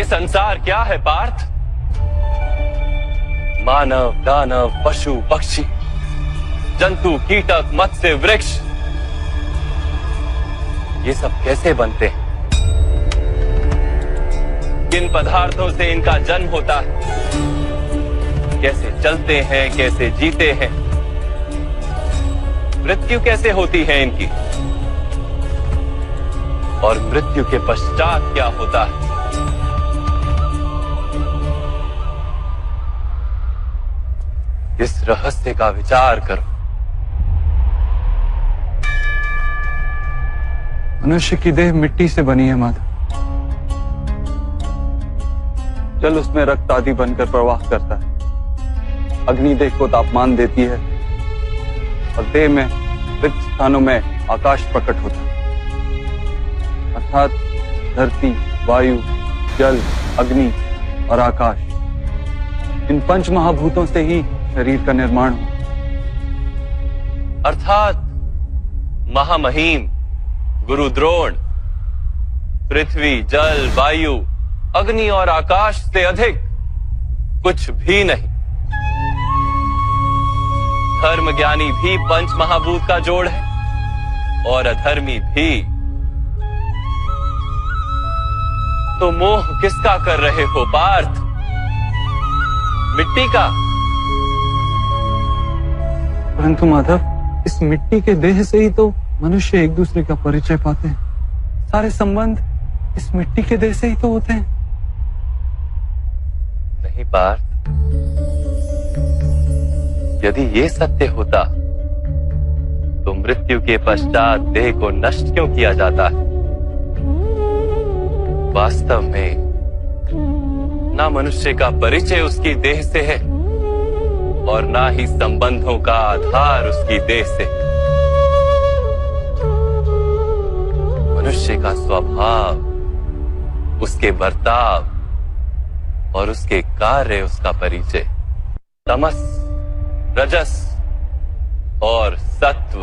संसार क्या है पार्थ? मानव, दानव, पशु, पक्षी, जंतु, कीटक, मत्स्य, वृक्ष, ये सब कैसे बनते हैं? किन पदार्थों से इनका जन्म होता है? कैसे चलते हैं, कैसे जीते हैं? मृत्यु कैसे होती है इनकी? और मृत्यु के पश्चात क्या होता है? इस रहस्य का विचार करो। मनुष्य की देह मिट्टी से बनी है माधव। जल उसमें रक्त आदि बनकर प्रवाह करता है। अग्नि देह को तापमान देती है और देह में रिक्त स्थानों में आकाश प्रकट होता है। अर्थात धरती, वायु, जल, अग्नि और आकाश, इन पंच महाभूतों से ही शरीर का निर्माण हो। अर्थात महामहिम गुरु द्रोण पृथ्वी, जल, वायु, अग्नि और आकाश से अधिक कुछ भी नहीं। धर्म ज्ञानी भी पंच महाभूत का जोड़ है और अधर्मी भी। तो मोह किसका कर रहे हो पार्थ? मिट्टी का? परंतु माधव, इस मिट्टी के देह से ही तो मनुष्य एक दूसरे का परिचय पाते हैं। सारे संबंध इस मिट्टी के देह से ही तो होते हैं। नहीं पार्थ, यदि ये सत्य होता तो मृत्यु के पश्चात देह को नष्ट क्यों किया जाता है? वास्तव में ना मनुष्य का परिचय उसकी देह से है और ना ही संबंधों का आधार उसकी देह से। मनुष्य का स्वभाव, उसके बर्ताव और उसके कार्य उसका परिचय। तमस, रजस और सत्व,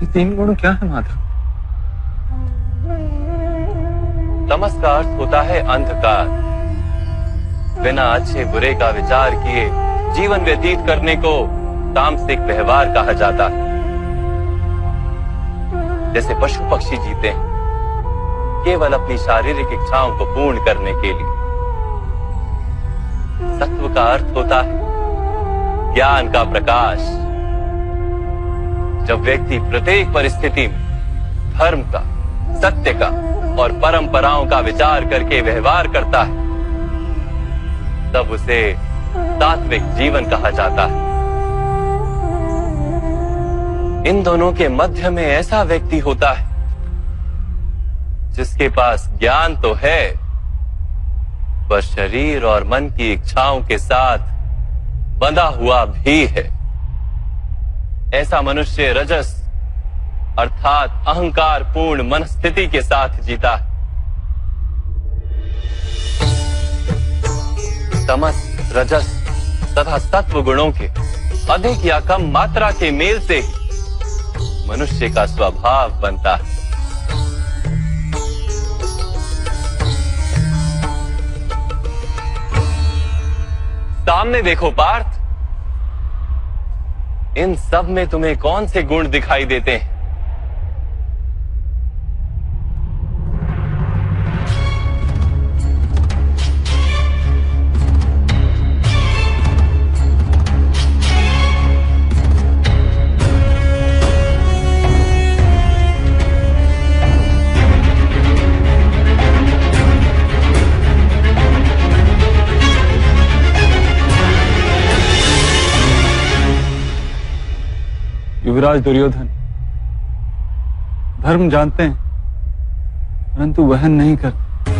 ये तीन गुण क्या है माधव? तमस का अर्थ होता है अंधकार। बिना अच्छे बुरे का विचार किए जीवन व्यतीत करने को तामसिक व्यवहार कहा जाता है। जैसे पशु पक्षी जीते हैं केवल अपनी शारीरिक इच्छाओं को पूर्ण करने के लिए। सत्व का अर्थ होता है ज्ञान का प्रकाश। जब व्यक्ति प्रत्येक परिस्थिति में धर्म का, सत्य का और परंपराओं का विचार करके व्यवहार करता है, तब उसे सात्विक जीवन कहा जाता है। इन दोनों के मध्य में ऐसा व्यक्ति होता है जिसके पास ज्ञान तो है, पर शरीर और मन की इच्छाओं के साथ बंधा हुआ भी है। ऐसा मनुष्य रजस अर्थात अहंकार पूर्ण मनस्थिति के साथ जीता है। तमस, रजस तथा सत्व गुणों के अधिक या कम मात्रा के मेल से ही मनुष्य का स्वभाव बनता है। सामने देखो पार्थ, इन सब में तुम्हें कौन से गुण दिखाई देते हैं? युवराज दुर्योधन धर्म जानते हैं परंतु वहन नहीं करते।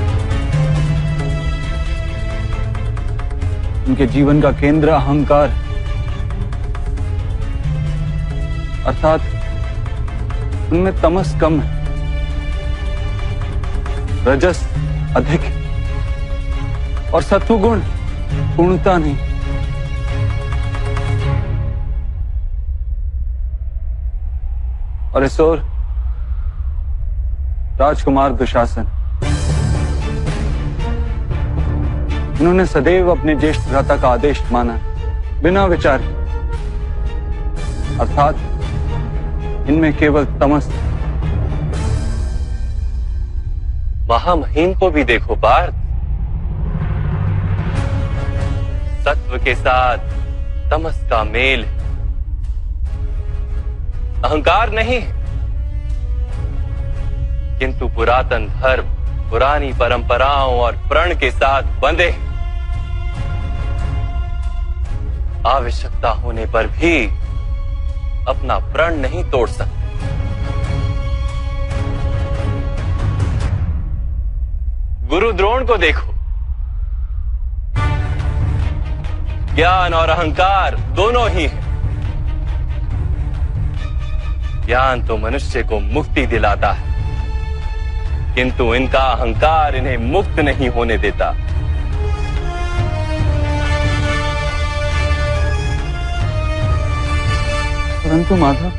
उनके जीवन का केंद्र अहंकार, अर्थात उनमें तमस कम है, रजस अधिक है और सत्वगुण पूर्णता नहीं। और इस ओर राजकुमार दुशासन उन्होंने सदैव अपने ज्येष्ठ भ्राता का आदेश माना, बिना विचार के। अर्थात इनमें केवल तमस। महामहिम को भी देखो पार्थ, सत्व के साथ तमस का मेल है। अहंकार नहीं, किंतु पुरातन धर्म, पुरानी परंपराओं और प्रण के साथ बंधे, आवश्यकता होने पर भी अपना प्रण नहीं तोड़ सकते। गुरु द्रोण को देखो, ज्ञान और अहंकार दोनों ही हैं। ज्ञान तो मनुष्य को मुक्ति दिलाता है, किंतु इनका अहंकार इन्हें मुक्त नहीं होने देता। परंतु माधव,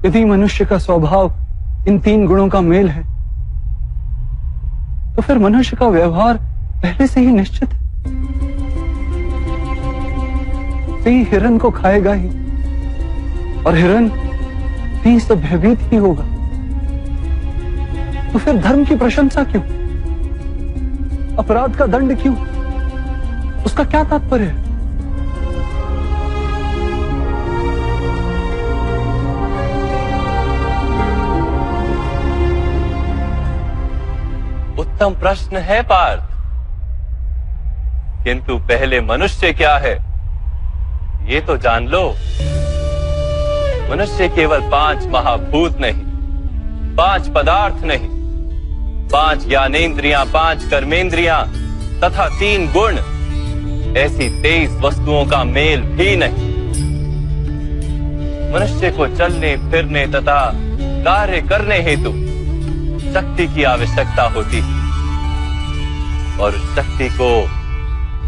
यदि मनुष्य का स्वभाव इन तीन गुणों का मेल है, तो फिर मनुष्य का व्यवहार पहले से ही निश्चित है। यही हिरण को खाएगा ही, और हिरण भी तो भयभीत ही होगा। तो फिर धर्म की प्रशंसा क्यों? अपराध का दंड क्यों? उसका क्या तात्पर्य है? उत्तम प्रश्न है पार्थ, किंतु पहले मनुष्य क्या है ये तो जान लो। मनुष्य केवल 5 महाभूत नहीं, 5 पदार्थ नहीं, 5 ज्ञानेंद्रियां, 5 कर्मेंद्रियां तथा 3 गुण, ऐसी 23 वस्तुओं का मेल भी नहीं। मनुष्य को चलने फिरने तथा कार्य करने हेतु शक्ति की आवश्यकता होती है, और उस शक्ति को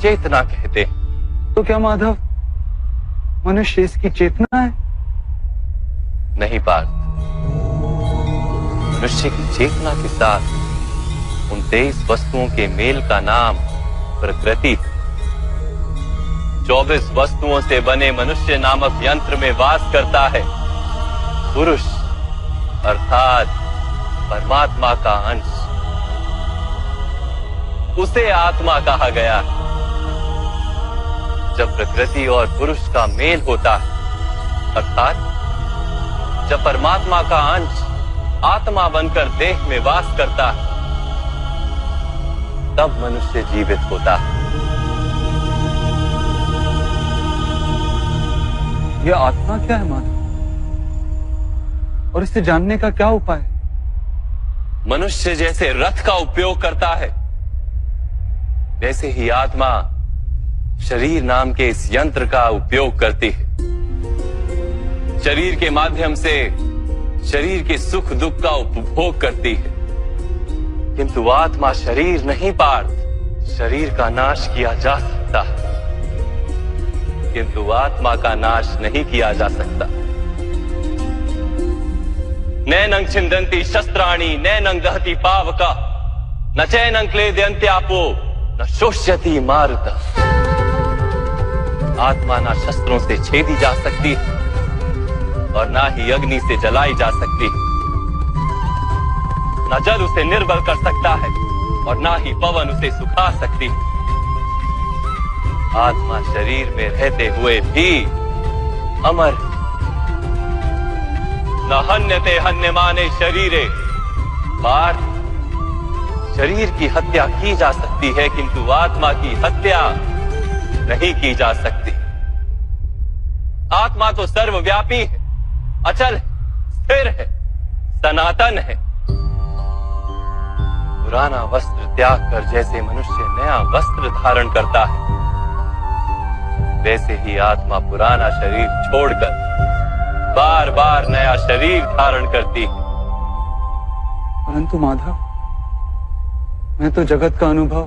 चेतना कहते हैं। तो क्या माधव, मनुष्य इसकी चेतना है? नहीं पार्थ, मनुष्य की चेतना के साथ उन 23 वस्तुओं के मेल का नाम प्रकृति। 24 वस्तुओं से बने मनुष्य नामक यंत्र में वास करता है पुरुष, अर्थात परमात्मा का अंश। उसे आत्मा कहा गया है। जब प्रकृति और पुरुष का मेल होता है, अर्थात जब परमात्मा का अंश आत्मा बनकर देह में वास करता है, तब मनुष्य जीवित होता है। यह आत्मा क्या है माधव, और इसे जानने का क्या उपाय है? मनुष्य जैसे रथ का उपयोग करता है, वैसे ही आत्मा शरीर नाम के इस यंत्र का उपयोग करती है। शरीर के माध्यम से शरीर के सुख दुख का उपभोग करती है, किंतु आत्मा शरीर नहीं पार्थ। शरीर का नाश किया जा सकता है, किंतु आत्मा का नाश नहीं किया जा सकता। नैनं छिन्दन्ति शस्त्राणि नैनं दहति पावका, न चैनं क्लेदयन्त्यापो न शोष्यति मारुता। आत्मा ना शस्त्रों से छेदी जा सकती है और ना ही अग्नि से जलाई जा सकती है। न जल उसे निर्बल कर सकता है और ना ही पवन उसे सुखा सकती है। आत्मा शरीर में रहते हुए भी अमर। न हन्यते हन्यमाने शरीरे। पार्थ, शरीर की हत्या की जा सकती है, किंतु आत्मा की हत्या नहीं की जा सकती। आत्मा तो सर्वव्यापी है, अचल है, स्थिर है, सनातन है। पुराना वस्त्र त्याग कर जैसे मनुष्य नया वस्त्र धारण करता है, वैसे ही आत्मा पुराना शरीर छोड़कर बार बार नया शरीर धारण करती है। परंतु माधव, मैं तो जगत का अनुभव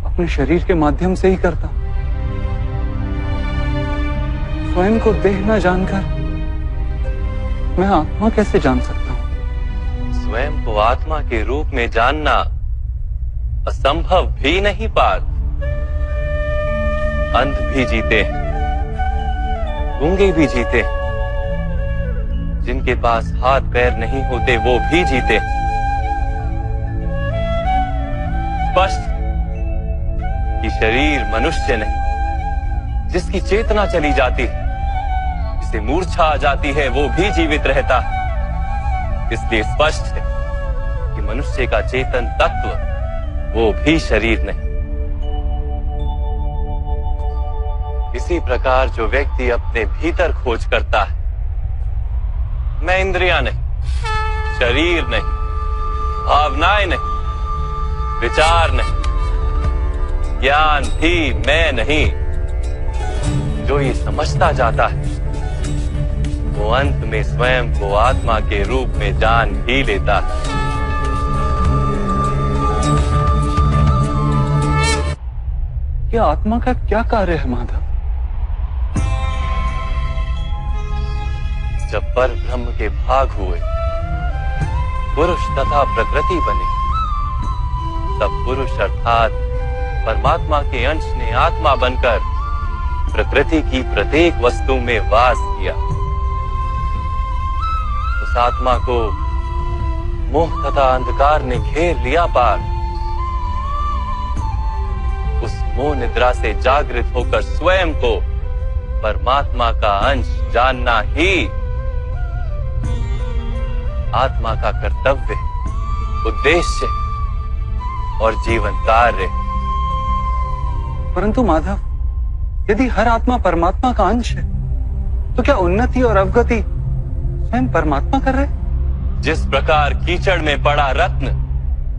अपने शरीर के माध्यम से ही करता हूं। स्वयं को देह न जानकर मैं आत्मा कैसे जान सकता हूं? स्वयं को आत्मा के रूप में जानना असंभव भी नहीं पात। अंध भी जीते हैं, गूंगे भी जीते हैं, जिनके पास हाथ पैर नहीं होते वो भी जीते हैं। स्पष्ट कि शरीर मनुष्य नहीं, जिसकी चेतना चली जाती है, जिसे मूर्छा आ जाती है, वो भी जीवित रहता है। इसलिए स्पष्ट है कि मनुष्य का चेतन तत्व वो भी शरीर नहीं। इसी प्रकार जो व्यक्ति अपने भीतर खोज करता है, मैं इंद्रियां नहीं, शरीर नहीं, भावनाएं नहीं, विचार नहीं, ज्ञान भी मैं नहीं, जो ये समझता जाता है वो अंत में स्वयं को आत्मा के रूप में जान ही लेता है। यह आत्मा का क्या कार्य है माधव? जब पर ब्रह्म के भाग हुए, पुरुष तथा प्रकृति बने, तब पुरुष अर्थात परमात्मा के अंश ने आत्मा बनकर प्रकृति की प्रत्येक वस्तु में वास किया। उस आत्मा को मोह तथा अंधकार ने घेर लिया पार। उस मोह निद्रा से जागृत होकर स्वयं को परमात्मा का अंश जानना ही आत्मा का कर्तव्य, उद्देश्य और जीवन कार्य। परंतु माधव, यदि हर आत्मा परमात्मा का अंश है, तो क्या उन्नति और अवगति स्वयं परमात्मा कर रहे? जिस प्रकार कीचड़ में पड़ा रत्न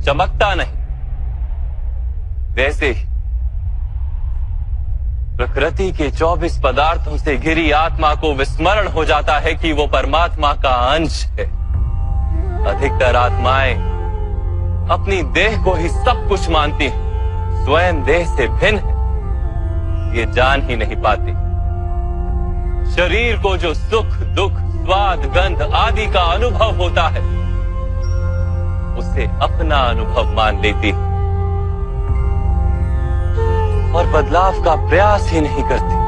चमकता नहीं, वैसे ही प्रकृति के 24 पदार्थों से घिरी आत्मा को विस्मरण हो जाता है कि वो परमात्मा का अंश है। अधिकतर आत्माएं अपनी देह को ही सब कुछ मानती हैं, स्वयं देह से भिन्न है ये जान ही नहीं पाती। शरीर को जो सुख, दुख, स्वाद, गंध आदि का अनुभव होता है, उसे अपना अनुभव मान लेती और बदलाव का प्रयास ही नहीं करती।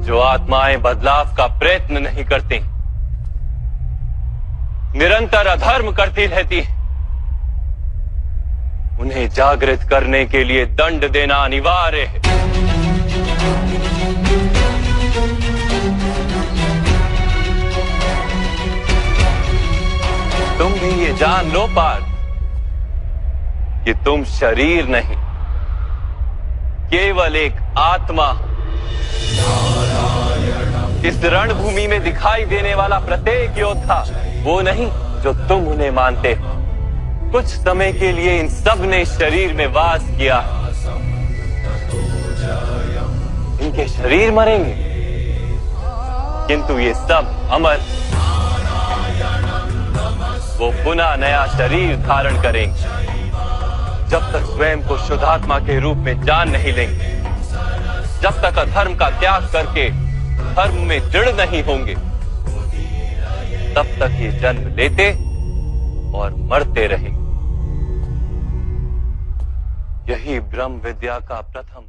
जो आत्माएं बदलाव का प्रयत्न नहीं करती, निरंतर अधर्म करती रहती हैं, उन्हें जागृत करने के लिए दंड देना अनिवार्य है। तुम भी ये जान लो पार्थ कि तुम शरीर नहीं, केवल एक आत्मा। इस रणभूमि में दिखाई देने वाला प्रत्येक योद्धा वो नहीं जो तुम उन्हें मानते हो। कुछ समय के लिए इन सब ने शरीर में वास किया, इनके शरीर मरेंगे, किंतु ये सब अमर, वो पुनः नया शरीर धारण करेंगे। जब तक स्वयं को शुद्धात्मा के रूप में जान नहीं लेंगे, जब तक अधर्म का त्याग करके धर्म में दृढ़ नहीं होंगे, तब तक ये जन्म लेते और मरते रहेंगे। यही ब्रह्म विद्या का प्रथम